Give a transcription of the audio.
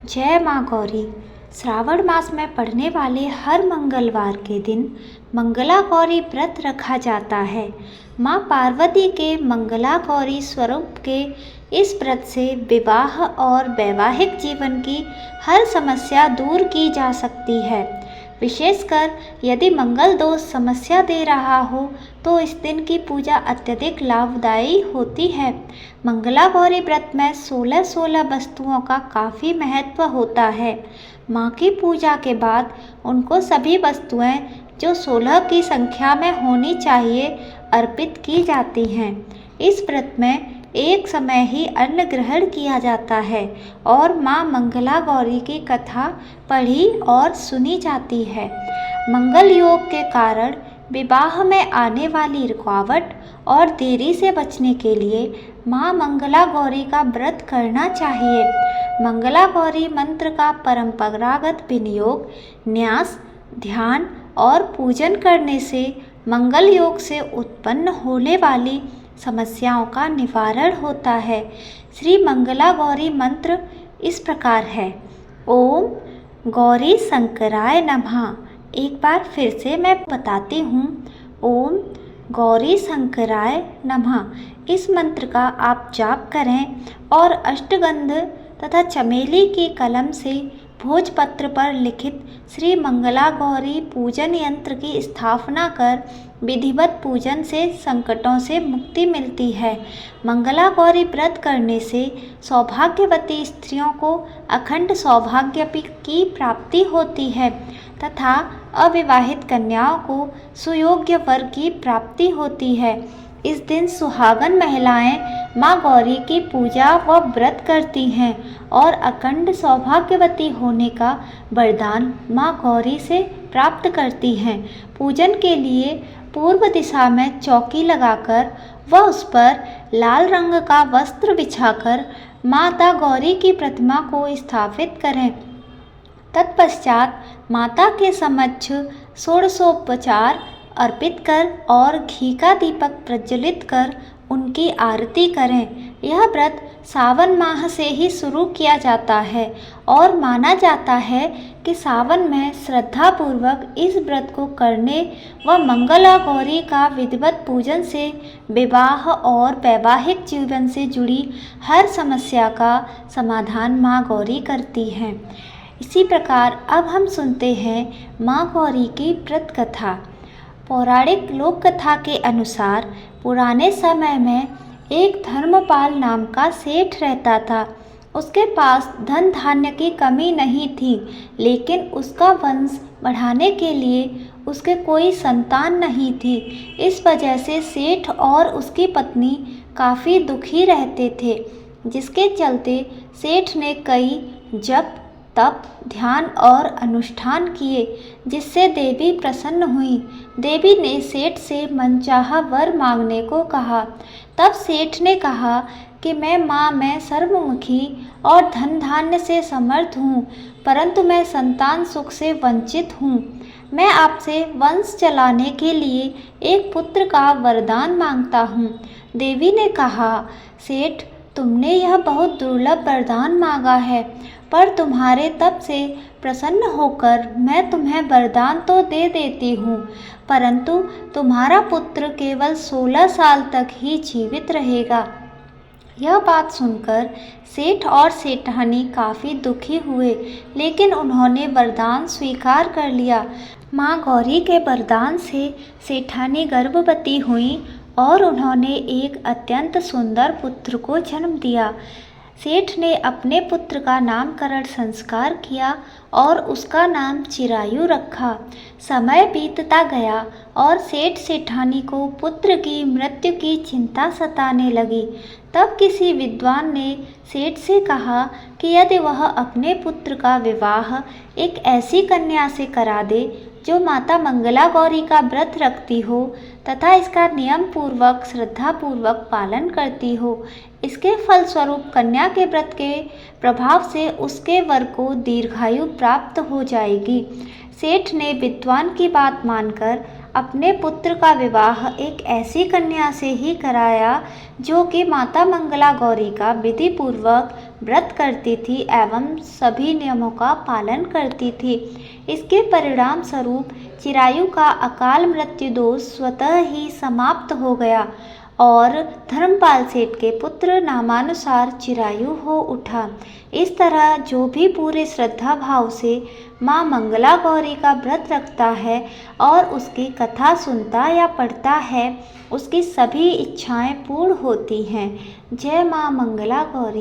जय माँ गौरी। श्रावण मास में पड़ने वाले हर मंगलवार के दिन मंगला गौरी व्रत रखा जाता है। माँ पार्वती के मंगला गौरी स्वरूप के इस व्रत से विवाह और वैवाहिक जीवन की हर समस्या दूर की जा सकती है। विशेषकर यदि मंगल दोष समस्या दे रहा हो तो इस दिन की पूजा अत्यधिक लाभदायी होती है। मंगला गौरी व्रत में 16 वस्तुओं का काफ़ी महत्व होता है। माँ की पूजा के बाद उनको सभी वस्तुएं जो 16 की संख्या में होनी चाहिए अर्पित की जाती हैं। इस व्रत में एक समय ही अन्न ग्रहण किया जाता है और माँ मंगला गौरी की कथा पढ़ी और सुनी जाती है। मंगल योग के कारण विवाह में आने वाली रुकावट और देरी से बचने के लिए माँ मंगला गौरी का व्रत करना चाहिए। मंगला गौरी मंत्र का परंपरागत विनियोग न्यास, ध्यान और पूजन करने से मंगल योग से उत्पन्न होने वाली समस्याओं का निवारण होता है। श्री मंगला गौरी मंत्र इस प्रकार है। ओम गौरी शंकराय नमः। एक बार फिर से मैं बताती हूँ। ओम गौरी शंकराय नमः। इस मंत्र का आप जाप करें और अष्टगंध तथा चमेली की कलम से भोजपत्र पर लिखित श्री मंगला गौरी पूजन यंत्र की स्थापना कर विधिवत पूजन से संकटों से मुक्ति मिलती है। मंगला गौरी व्रत करने से सौभाग्यवती स्त्रियों को अखंड सौभाग्य की प्राप्ति होती है तथा अविवाहित कन्याओं को सुयोग्य वर की प्राप्ति होती है। इस दिन सुहागन महिलाएं माँ गौरी की पूजा व व्रत करती हैं और अखंड सौभाग्यवती होने का वरदान माँ गौरी से प्राप्त करती हैं। पूजन के लिए पूर्व दिशा में चौकी लगाकर व उस पर लाल रंग का वस्त्र बिछाकर माता गौरी की प्रतिमा को स्थापित करें। तत्पश्चात माता के समक्ष षोडशोपचार अर्पित कर और घी का दीपक प्रज्वलित कर उनकी आरती करें। यह व्रत सावन माह से ही शुरू किया जाता है और माना जाता है कि सावन में श्रद्धापूर्वक इस व्रत को करने व मंगला गौरी का विधिवत पूजन से विवाह और वैवाहिक जीवन से जुड़ी हर समस्या का समाधान माँ गौरी करती हैं। इसी प्रकार अब हम सुनते हैं माँ गौरी की व्रत कथा। पौराणिक लोक कथा के अनुसार पुराने समय में एक धर्मपाल नाम का सेठ रहता था। उसके पास धन धान्य की कमी नहीं थी, लेकिन उसका वंश बढ़ाने के लिए उसके कोई संतान नहीं थी। इस वजह से सेठ और उसकी पत्नी काफ़ी दुखी रहते थे, जिसके चलते सेठ ने कई जप तप ध्यान और अनुष्ठान किए, जिससे देवी प्रसन्न हुई। देवी ने सेठ से मनचाहा वर मांगने को कहा। तब सेठ ने कहा कि मैं सर्वमुखी और धन धान्य से समर्थ हूँ, परंतु मैं संतान सुख से वंचित हूँ। मैं आपसे वंश चलाने के लिए एक पुत्र का वरदान मांगता हूँ। देवी ने कहा, सेठ तुमने यह बहुत दुर्लभ वरदान मांगा है, पर तुम्हारे तप से प्रसन्न होकर मैं तुम्हें वरदान तो दे देती हूँ, परंतु तुम्हारा पुत्र केवल 16 साल तक ही जीवित रहेगा। यह बात सुनकर सेठ और सेठानी काफ़ी दुखी हुए, लेकिन उन्होंने वरदान स्वीकार कर लिया। माँ गौरी के वरदान से सेठानी गर्भवती हुई और उन्होंने एक अत्यंत सुंदर पुत्र को जन्म दिया। सेठ ने अपने पुत्र का नामकरण संस्कार किया और उसका नाम चिरायु रखा। समय बीतता गया और सेठ सेठानी को पुत्र की मृत्यु की चिंता सताने लगी। तब किसी विद्वान ने सेठ से कहा कि यदि वह अपने पुत्र का विवाह एक ऐसी कन्या से करा दे जो माता मंगला गौरी का व्रत रखती हो तथा इसका नियम पूर्वक श्रद्धापूर्वक पालन करती हो, इसके फलस्वरूप कन्या के व्रत के प्रभाव से उसके वर को दीर्घायु प्राप्त हो जाएगी। सेठ ने विद्वान की बात मानकर अपने पुत्र का विवाह एक ऐसी कन्या से ही कराया जो कि माता मंगला गौरी का विधि पूर्वक व्रत करती थी एवं सभी नियमों का पालन करती थी। इसके परिणाम स्वरूप चिरायु का अकाल मृत्यु दोष स्वतः ही समाप्त हो गया और धर्मपाल सेठ के पुत्र नामानुसार चिरायु हो उठा। इस तरह जो भी पूरे श्रद्धा भाव से माँ मंगला गौरी का व्रत रखता है और उसकी कथा सुनता या पढ़ता है, उसकी सभी इच्छाएं पूर्ण होती हैं। जय माँ मंगला गौरी।